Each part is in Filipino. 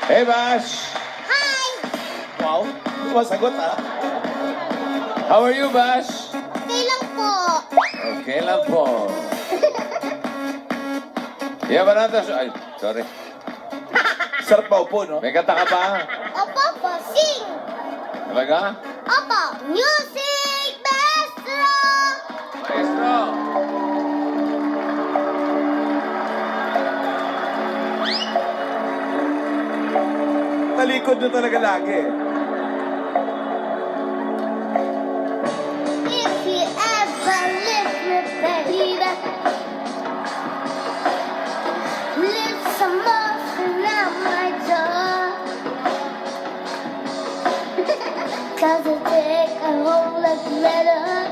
Hey, Bash! Hi! Wow, masagot ha. How are you, Bash? Okay lang po. Okay lang po. Yeah, ba natin? Ay, sorry. Sarap pa upo, no? May kanta ka ba? Opo po, sing! Talaga? Opo, music maestro! Maestro! Talikod na talaga lagi. If you ever live with baby, live some more around my door. Cause I take a whole lot better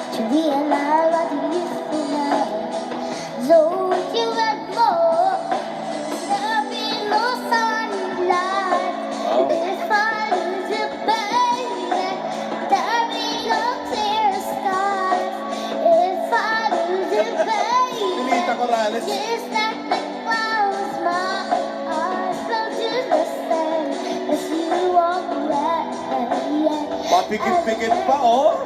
to realize what you used to know. So if you had more, there'll be no sunlight. Wow. If I lose you, baby, there'll be no clear skies. If I lose you, Pilita baby, Corrales. just let me close my eyes. Don't you listen as you walk away. Papikit-pikit pa, oh.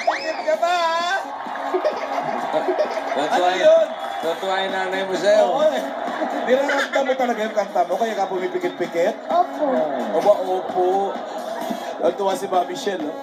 Pikit ka ba, ha? Ano yun? Tatuwa yung nanay mo sa'yo. Oo, eh. Nilaramdam mo talaga yung kanta mo, kaya ka pumipikit-pikit? Opo. Opo, opo. Natuwa si Mami Michelle, oh.